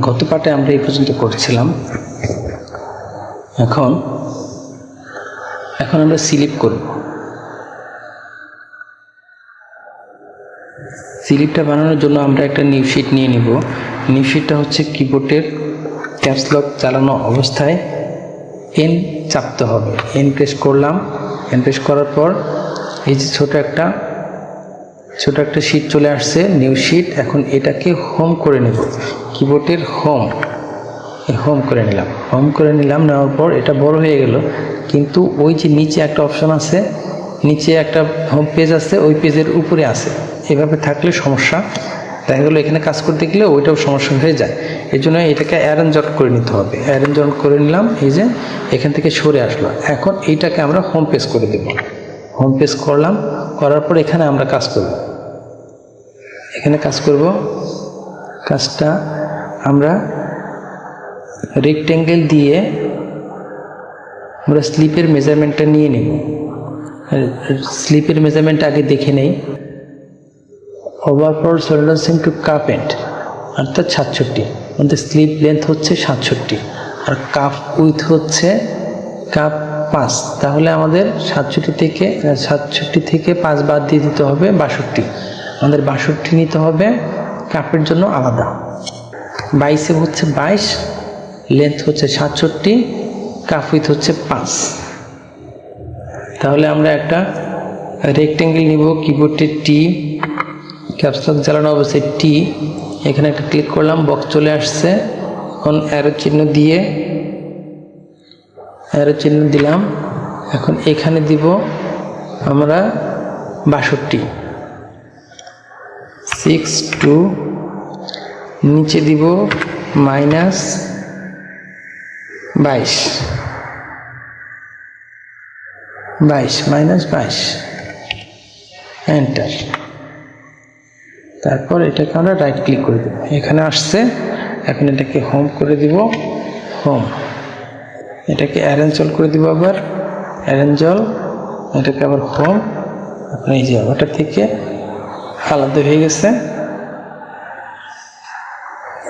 গত পাঠে আমরা এই পর্যন্ত করছিলাম। এখন আমরা স্লিপ করব। স্লিপটা বানানোর জন্য আমরা একটা নিউ শিট নিয়ে নিব। নিউ শিটটা হচ্ছে কিবোর্ডের ক্যাপস লক চালানো অবস্থায় এন চাপতে হবে। এন প্রেস করলাম। এন প্রেস করার পর এই যে ছোট একটা শিট চলে আসছে, নিউ শিট। এখন এটাকে হোম করে নেব, কিবোর্ডের হোম করে নিলাম। নেওয়ার পর এটা বড় হয়ে গেল, কিন্তু ওই যে নিচে একটা অপশন আছে, নিচে একটা হোম পেজ আছে, ওই পেজের উপরে আছে। এভাবে থাকলে সমস্যা, দেখা গেলো এখানে কাজ করতে গেলে ওইটাও সমস্যা হয়ে যায়। এই জন্য এটাকে অ্যারেঞ্জ করে নিতে হবে। অ্যারেঞ্জ করে নিলাম, এই যে এখান থেকে সরে আসলো। এখন এইটাকে আমরা হোম পেজ করে দেব। হোম পেজ করলাম, করার পর এখানে আমরা কাজ করব। কাজটা আমরা রেক্টেঙ্গেল দিয়ে আমরা স্লিপের মেজারমেন্টটা নিয়ে নেব। স্লিপের মেজারমেন্ট আগে দেখে নেই। Overflow solution to cup and অর্থাৎ 67, আমাদের স্লিপ লেন্থ হচ্ছে 67 আর কাপ উইথ হচ্ছে কাপ 5। তাহলে আমাদের 67 থেকে 5 বাদ দিয়ে দিতে হবে 62। আমাদের 62 নিতে হবে, কাপের জন্য আলাদা। 22 হচ্ছে 22, লেন্থ হচ্ছে 67, কাপ উইথ হচ্ছে 5। তাহলে আমরা একটা রেক্টেঙ্গেল নিব, কিবোর্ডে টি, ক্যাপস লক জ্বালানো অবস্থায় টি, এখানে একটা ক্লিক করলাম, বক্স চলে আসছে। এখন অ্যারো চিহ্ন দিলাম। এখন এখানে দিব আমরা 62, 6 2, নিচে দিব -22, এন্টার। তারপর এটাকে আমরা রাইট ক্লিক করে দেব, এখানে আসছে। এখন এটাকে হোম করে দিব, হোম। এটাকে অ্যারেঞ্জ করে দিব, আবার অ্যারেঞ্জ, এটাকে আবার হোম। এখন এই যে ওটা থেকে আলাদা হয়ে গেছে।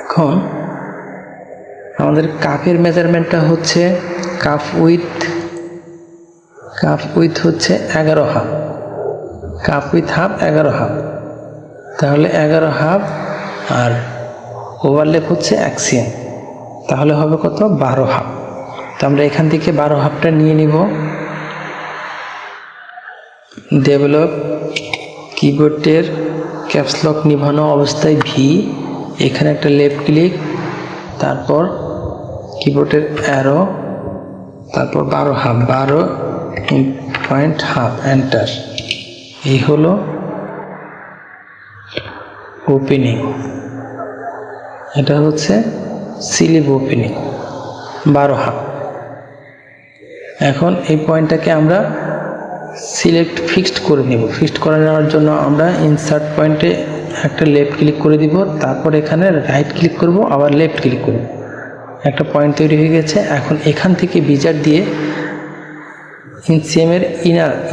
এখন আমাদের কাপের মেজারমেন্টটা হচ্ছে কাপ উইথ হচ্ছে 11 half, cup with half 11 half. তাহলে 11 হাফ আর ওভারল্যাপ হচ্ছে অ্যাক্সিয়াম, তাহলে হবে কত? 12 হাফ। তো আমরা এখান থেকে 12 হাফটা নিয়ে নিব। ডেভেলপ, কিবোর্ডের ক্যাপস লক নিভানো অবস্থায় ভি, এখানে একটা লেফট ক্লিক, তারপর কিবোর্ডের অ্যারো, তারপর 12 হাফ, 12.5 হাফ, এন্টার। এই হলো ওপেনিং। এটা হচ্ছে স্লিপ ওপেনিং 12 হাফ। এখন এই পয়েন্টটাকে আমরা ফিক্সড করে নেব। ফিক্সড করে নেওয়ার জন্য আমরা ইনসার্ট পয়েন্টে একটা লেফট ক্লিক করে দিব, তারপর এখানে রাইট ক্লিক করব, আবার লেফট ক্লিক করব। একটা পয়েন্ট তৈরি হয়ে গেছে। এখন এখান থেকে বিজার দিয়ে ইনসিএমের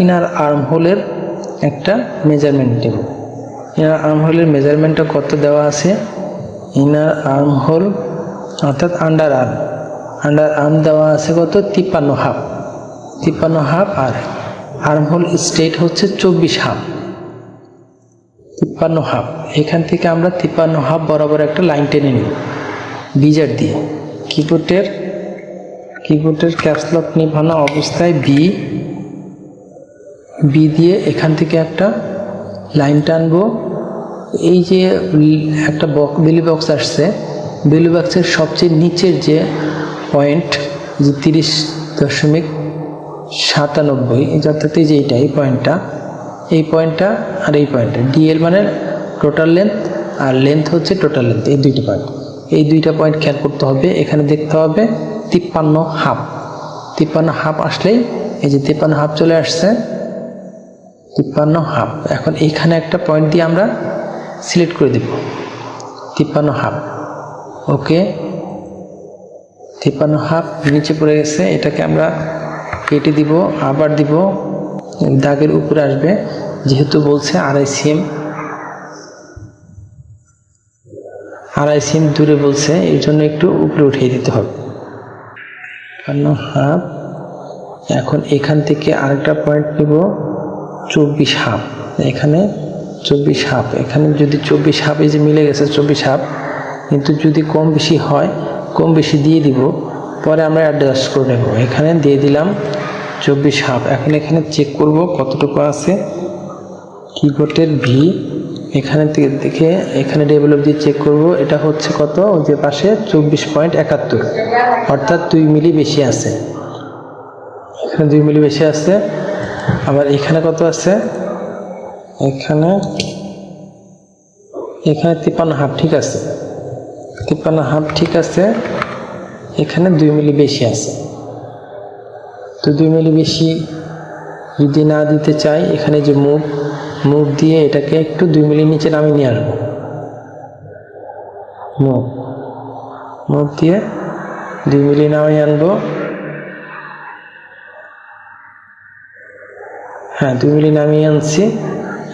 ইনার আর্ম হোলের একটা মেজারমেন্ট নেব। ইনার আর্ম হোলের মেজারমেন্টটা কত দেওয়া আছে? ইনার আর্ম হোল অর্থাৎ আন্ডার আর্ম দেওয়া আছে কত? 53 হাফ। আর আর্ম হোল স্ট্রেট হচ্ছে 24 হাফ, 53 হাফ। এখান থেকে আমরা 53 হাফ বরাবর একটা লাইন টেনে নিব বিজার দিয়ে। কিবোর্ডের ক্যাপস লক নিভানো অবস্থায় বি দিয়ে এখান থেকে একটা লাইন টানবো। এই যে একটা বিলি বক্স আসছে, বিলি বক্সের সবচেয়ে নিচের যে পয়েন্ট, যে 30.97, অর্থাৎ এই যে এইটা, এই পয়েন্টটা আর এই পয়েন্টটা, ডিএল মানে টোটাল লেন্থ আর লেন্থ হচ্ছে টোটাল লেন্থ, এই দুইটা পয়েন্ট খেয়াল করতে হবে। এখানে দেখতে হবে 53 হাফ আসলেই এই যে 53 হাফ চলে আসছে, 53 হাফ। এখন এইখানে একটা পয়েন্ট দিয়ে আমরা সিলেক্ট করে দেব 53 হাফ। ওকে, 53 হাফ নিচে পড়ে গেছে। এটাকে আমরা কেটে দিব, আবার দিব, দাগের উপরে আসবে, যেহেতু বলছে 2.5 cm। 2.5 সেম দূরে বলছে, এই জন্য একটু উপরে উঠিয়ে দিতে হবে 52.5। এখন এখান থেকে আরেকটা পয়েন্ট নিব 24.5, এখানে 24.5, এখানে যদি 24.5 এই যে মিলে গেছে 24.5, কিন্তু যদি কম বেশি হয় কম বেশি দিয়ে দিব, পরে আমরা অ্যাডজাস্ট করে নেব। এখানে দিয়ে দিলাম 24.5। এখন এখানে চেক করব কতটুকু আছে, কিবোর্ডের ভি এখানে থেকে দেখে এখানে ডেভেলপ দিয়ে চেক করব, এটা হচ্ছে কত, ওই যে পাশে 24.71, অর্থাৎ 2 মিলি বেশি আছে, এখানে 2 মিলি বেশি আছে। আবার এখানে কত আছে, এখানে 53.5, ঠিক আছে, 53.5 ঠিক আছে, এখানে 2 মিলি বেশি আছে। তো 2 মিলি বেশি যদি না দিতে চাই, এখানে যে মুভ দিয়ে এটাকে একটু 2 মিলি নিচে নামিয়ে নিয়ে আসবো, মুভ দিয়ে 2 মিলি নামিয়ে আনবো। হ্যাঁ, 2 মিলি নামিয়ে আনছি।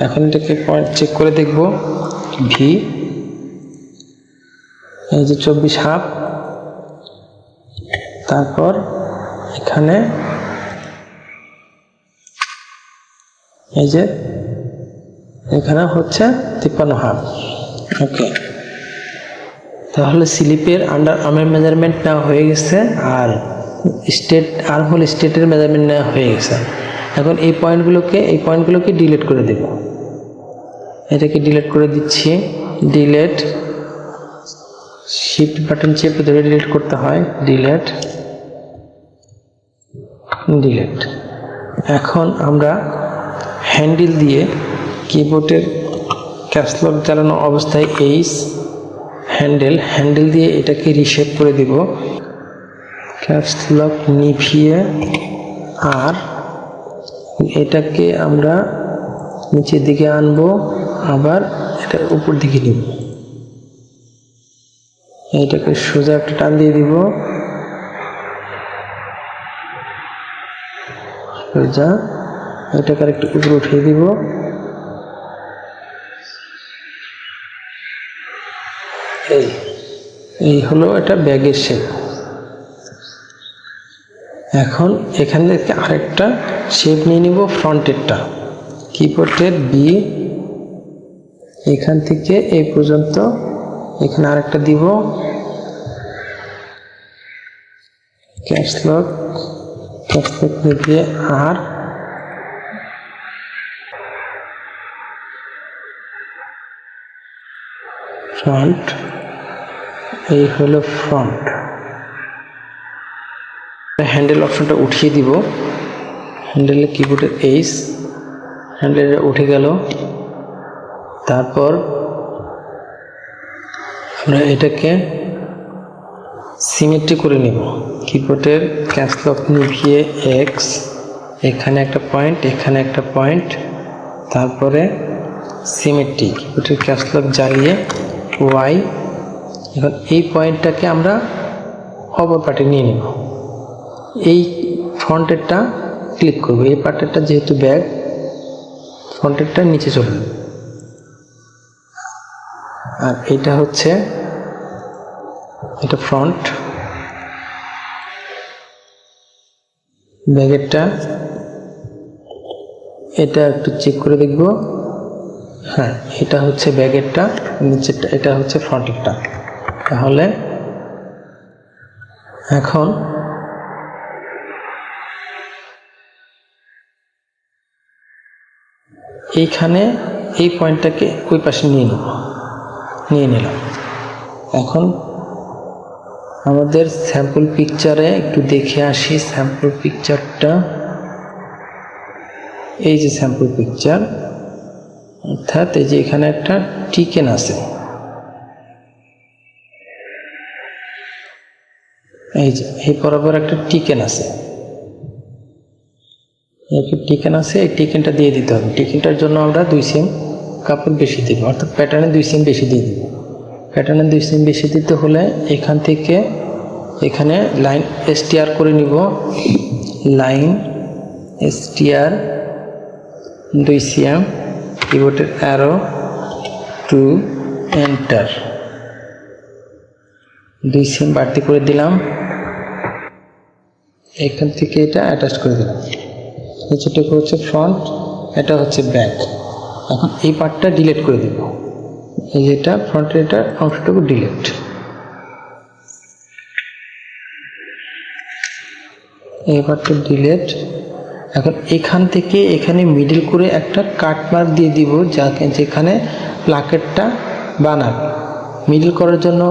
এখন এটাকে পয়েন্ট চেক করে দেখব, ভি এই যে 24.5, তারপর এখানে এই যে এখানে হচ্ছে 53.5। ওকে, তাহলে স্লিপের আন্ডার আর্মের মেজারমেন্ট নেওয়া হয়ে গেছে, আর আর্মহোল স্টেটের মেজারমেন্ট নেওয়া হয়ে গেছে। এখন এই পয়েন্টগুলোকে ডিলিট করে দেব, এটাকে ডিলিট করে দিচ্ছি। ডিলিট, শিফট বাটন চেপে ধরে ডিলিট করতে হয়, ডিলিট। এখন আমরা হ্যান্ডেল দিয়ে কিবোর্ডের ক্যাপস লক চালানো অবস্থায় হ্যান্ডেল দিয়ে এটাকে রিশেপ করে দিব, ক্যাপস লক নিভিয়ে, আর এটাকে আমরা নিচের দিকে আনবো, আবার এটা উপর দিকে নিব, এটাকে সোজা একটা টান দিয়ে দিব, সোজা, এটাকে একটু উপরে উঠিয়ে দিব। এই হলো এটা ব্যাগের শেপ। এখন এখান থেকে আরেকটা শেপ নিয়ে নিব, ফ্রন্টেরটা, কিবোর্ডের বি এখান থেকে এই পর্যন্ত, এখানে আরেকটা দিব, ক্যাপস লক দিয়ে, আর ফ্রন্ট, এই হলো ফ্রন্ট। হ্যান্ডেল অপশনটা উঠিয়ে দিব, হ্যান্ডেলে কিবোর্ডের হ্যান্ডেলটা উঠে গেল। তারপর আমরা এটাকে সিমেট্রি করে নিব, কিবোর্ডের ক্যাপস লক নিভিয়ে এক্স, এখানে একটা পয়েন্ট, এখানে একটা পয়েন্ট, তারপরে সিমেট্রি, কিবোর্ডের ক্যাপস লক জ্বালিয়ে ওয়াই। এখন এই পয়েন্টটাকে আমরা অপর পার্টে নিয়ে নেব, এই ফ্রন্টেরটা ক্লিক করব, এই পার্টেরটা যেহেতু ব্যাগ, ফ্রন্টেরটা নিচে চলে যাবে, আর এটা হচ্ছে এটা ফ্রন্ট, ব্যাগেরটা এটা একটু চেক করে দেখব। হ্যাঁ, এটা হচ্ছে ব্যাগেরটা, নিচেরটা এটা হচ্ছে ফ্রন্টেরটা। তাহলে এখন এইখানে এই পয়েন্টটাকে ওই পাশে নিয়ে নিলাম। এখন আমাদের স্যাম্পল পিকচারে একটু দেখে আসি, স্যাম্পল পিকচারটা, এই যে স্যাম্পল পিকচার, অর্থাৎ এই যে এখানে একটা টিকেন আছে, এই যে এই বরাবর একটা টিকেন আছে, এই টিকেনটা দিয়ে দিতে হবে। টিকেনটার জন্য আমরা 2 সেম কাপড় বেশি দেব, অর্থাৎ প্যাটার্নে 2 সেম বেশি দিয়ে দেব। প্যাটার্নে 2 সেম বেশি দিতে হলে এখান থেকে এখানে লাইন এসটিআর করে নিব, লাইন এসটিআর 2 সেম, কিবোর্ডের অ্যারো টু এন্টার, 2 সেম বাড়তি করে দিলাম, এখান থেকে এটা অ্যাটাচ করে দিলাম। নিচেটুকু হচ্ছে ফ্রন্ট, এটা হচ্ছে ব্যাক। এখন এই পার্টটা ডিলিট করে দেব, এই যেটা ফ্রন্টের এটা অংশটুকু ডিলিট। এই পার্টটা ডিলিট। এখন এখান থেকে এখানে মিডল করে একটা কাট মার্ক দিয়ে দিব, যেখানে প্লাকেটটা বানাবে। মিডল করার জন্য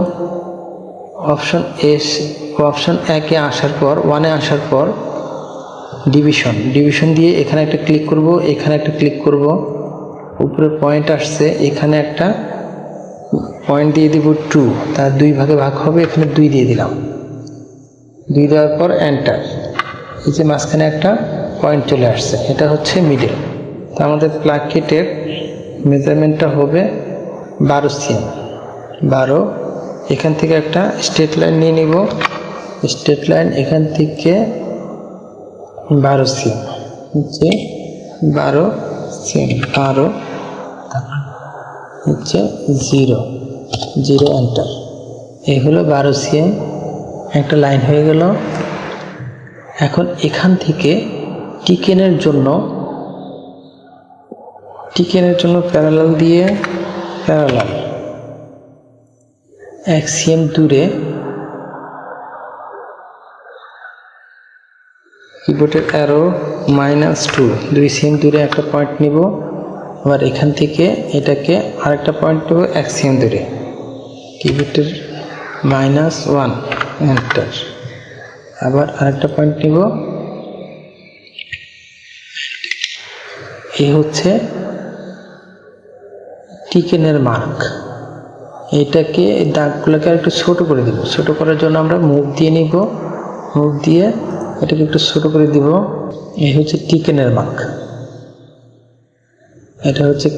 অপশন একে আসার পর 1-এ আসার পর ডিভিশন দিয়ে এখানে একটা ক্লিক করব, এখানে একটা ক্লিক করব, উপরে পয়েন্ট আসছে, এখানে একটা পয়েন্ট দিয়ে দিব 2, তার 2 ভাগে ভাগ হবে, এখানে 2 দিয়ে দিলাম। 2 দেওয়ার পর এন্টার। এই যে মাঝখানে একটা পয়েন্ট চলে আসছে, এটা হচ্ছে মিডল। তো আমাদের প্লাকেটের মেজারমেন্টটা হবে 12 সেম। 12, এখান থেকে একটা স্ট্রেট লাইন নিয়ে নিব, স্ট্রেট লাইন এখান থেকে 12 সেম, হচ্ছে 12 সেম, 12, হচ্ছে 0 এন্টার। এই হলো 12 সেম, একটা লাইন হয়ে গেল। এখন এখান থেকে টিকেনের জন্য প্যারালাল দিয়ে প্যারালাল 1 সেম দূরে কিবোর্ডের অ্যারো -2, 2 সেম দূরে একটা পয়েন্ট নিব। আবার এখান থেকে এটাকে আরেকটা পয়েন্ট নেব 1 সেম দূরে, কিবোর্ডের -1 এন্টার। আবার আরেকটা পয়েন্ট নিব, এই হচ্ছে টিকেনের মার্ক। এটাকে দাগগুলোকে একটু ছোট করে দেব। ছোট করার জন্য আমরা মুভ দিয়ে নিব, মুভ দিয়ে এটাকে একটু ছোট করে দিব। এই হচ্ছে টিকেনের মার্ক, এটা হচ্ছে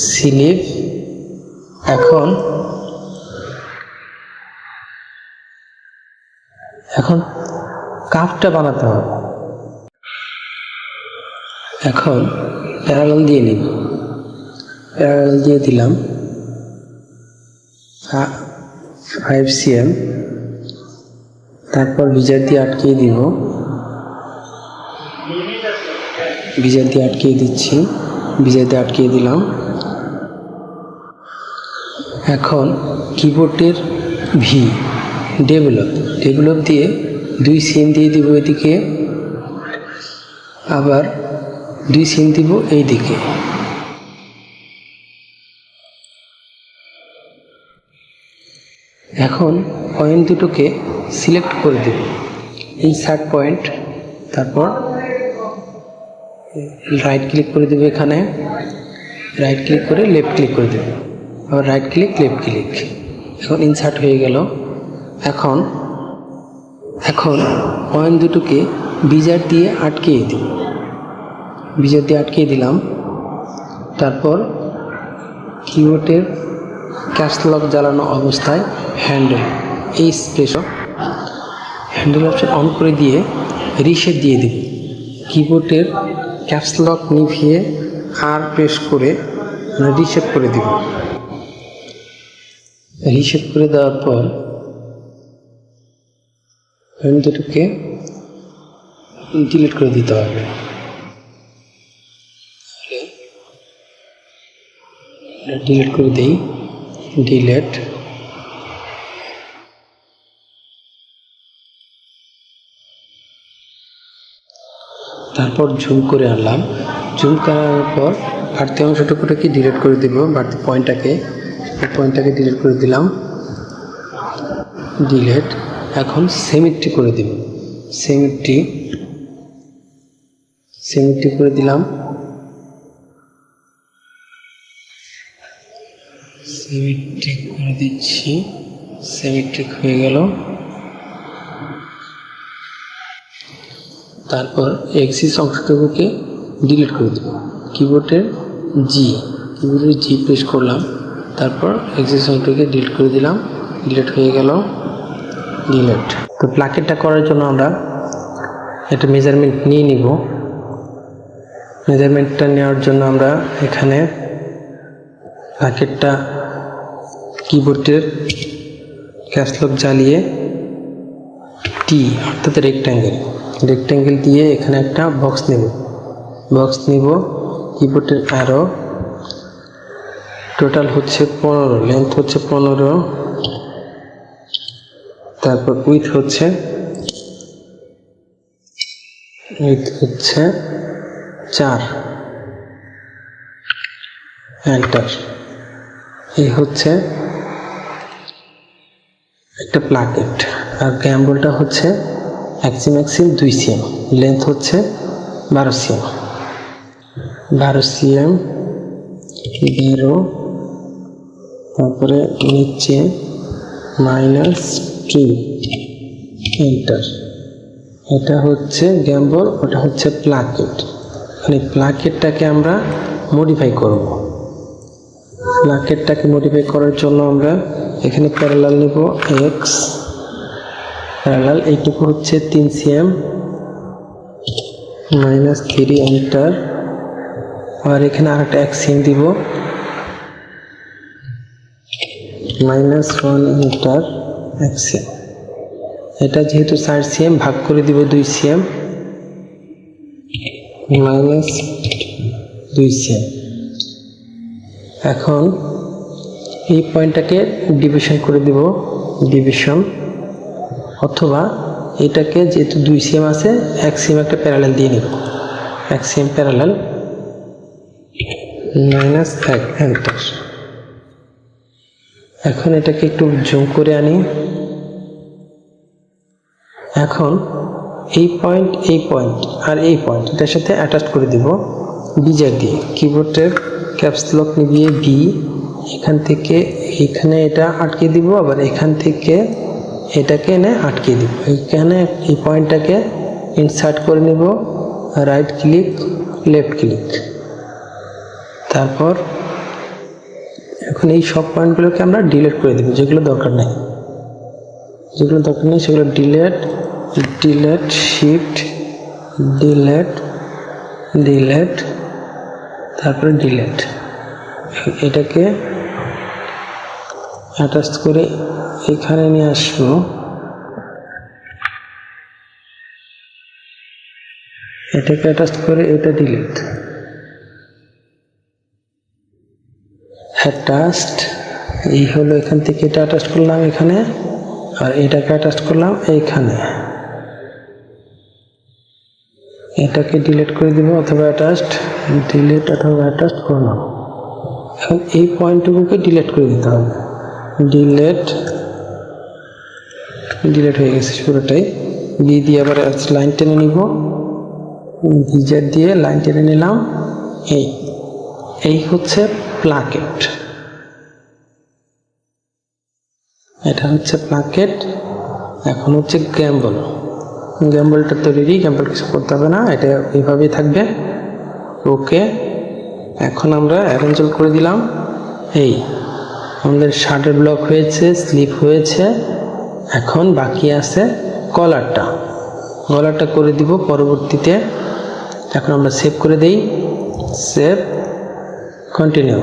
স্লিভ। এখন কাফটা বানাতে হবে। এখন প্যারালাল দিয়ে নিব, প্যারালাল দিয়ে দিলাম 5 cm, তারপর বিজার দিয়ে আটকিয়ে দিব, বিজার দিয়ে আটকিয়ে দিচ্ছি, বিজার দিয়ে আটকিয়ে দিলাম। এখন কিবোর্ডের ভি ডেভেলপ দিয়ে 2 cm দিয়ে দিব এদিকে, আবার 2 cm দিব এই দিকে। এখন পয়েন্ট দুটোকে সিলেক্ট করে দেব, ইনসার্ট পয়েন্ট, তারপর রাইট ক্লিক করে দেব, এখানে রাইট ক্লিক করে লেফট ক্লিক করে দেব, আবার রাইট ক্লিক লেফট ক্লিক। এখন ইনসার্ট হয়ে গেল। এখন পয়েন্ট দুটোকে বিজার দিয়ে আটকিয়ে দিই, বিজার দিয়ে আটকিয়ে দিলাম। তারপর কিবোর্ডের ক্যাপস লক জ্বালানো অবস্থায় হ্যান্ডেল অপশন অন করে দিয়ে রিসেট দিয়ে দেব। কিবোর্ডের ক্যাপস লক নিভিয়ে আর প্রেস করে রিসেট করে দেব। রিসেট করে দেওয়ার পর দুটোকে ডিলিট করে দিতে হবে। ডিলিট করে দিই, ডিলিট। তারপর জুম করে আনলাম, জুম করার পর বাড়তি অংশটুকুটাকে ডিলিট করে দেব, বাড়তি পয়েন্টটাকে ডিলিট করে দিলাম, ডিলিট। এখন সিমেট্রি করে দেব, সিমেট্রি করে দিলাম, সিমেট্রিক করে দিচ্ছি, সিমেট্রিক হয়ে গেল। তারপর এক্সিস অংশটুকুকে ডিলিট করে দেব, কিবোর্ডের জি প্রেস করলাম, তারপর এক্সিস অংশটুকুকে ডিলিট করে দিলাম, ডিলিট হয়ে গেল, ডিলিট। তো প্লাকেটটা করার জন্য আমরা একটা মেজারমেন্ট নিয়ে নিব। মেজারমেন্টটা নেওয়ার জন্য আমরা এখানে প্লাকেটটা কিবোর্ডের ক্যাপস লক জ্বালিয়ে টি অর্থাৎ রেক্ট্যাঙ্গেল দিয়ে এখানে একটা বক্স নেব কিবোর্ডের অ্যারো টোটাল হচ্ছে 15, লেন্থ হচ্ছে 15, তারপর উইথ হচ্ছে 4, এন্টার। এই হচ্ছে একটা প্লাকেট। আর গ্যাম্বলটা হচ্ছে অ্যাক্সিম 2 cm, লেন্থ হচ্ছে 12 cm, 12, তারপরে নিচে -2, এন্টার। এটা হচ্ছে গ্যাম্বল, ওটা হচ্ছে প্লাকেট। মানে প্লাকেটটাকে আমরা মডিফাই করব। প্লাকেটটাকে মডিফাই করার জন্য আমরা এখানে প্যারালাল নেব, এক্স প্যারালাল, এইটুকু হচ্ছে 3 cm, -3, এন্টার। আর এখানে আরেকটা অ্যাক্সিম দিব, -1, এন্টার, অ্যাক্সিম। এটা যেহেতু 4 cm ভাগ করে দিব 2 cm, -2 cm। এখন এই পয়েন্টটাকে ডিভিশন করে দিব, অথবা এটাকে যেহেতু 2 cm আছে 1 cm একটা প্যারালাল দিয়ে নিব, 1 cm প্যারালাল, -1, এন্টার। এখন এটাকে একটু জুম করে আনি। এখন এই পয়েন্ট আর এই পয়েন্ট এটার সাথে অ্যাটাচ করে দিব বিজার দিয়ে। কিবোর্ডের ক্যাপস লক নিয়ে বি, এখান থেকে এখানে এটা আটকে দিব, আবার এখান থেকে এটাকে এনে আটকে দিব। এখানে এই পয়েন্টটাকে ইনসার্ট করে নিব, রাইট ক্লিক, লেফট ক্লিক। তারপর এখন এই সব পয়েন্টগুলোকে আমরা ডিলিট করে দেব, যেগুলো দরকার নেই সেগুলো ডিলিট, শিফট ডিলিট, তারপরে ডিলিট। এটাকে অ্যাটাচ করে এখানে নিয়ে আসবো, এটাকে অ্যাটাচ করে এটা ডিলিট, অ্যাটাচড। এই হলো এখান থেকে এটা অ্যাটাচ করলাম এখানে, আর এটাকে অ্যাটাচ করলাম এইখানে। এটাকে ডিলিট করে দিব, অথবা অ্যাটাচড, ডিলিট অথবা অ্যাটাচ করলাম। এখন এই পয়েন্টটুকুকে ডিলিট করে দিতে হবে, ডিলিট হয়ে গেছে পুরোটাই। বি দিয়ে আবার লাইন টেনে নিব, ভিজার দিয়ে লাইন টেনে নিলাম। এই হচ্ছে প্লাকেট, এটা হচ্ছে প্লাকেট। এখন হচ্ছে গ্যাম্বলটা তৈরি, গ্যাম্বল কিছু করতে হবে না, এটা এইভাবেই থাকবে। ওকে, এখন আমরা অ্যারেঞ্জ করে দিলাম। এই আমাদের শার্টের ব্লক হয়েছে, স্লিপ হয়েছে। এখন বাকি আছে গলারটা করে দিব পরবর্তীতে। এখন আমরা সেভ করে দেই, সেভ, কন্টিনিউ।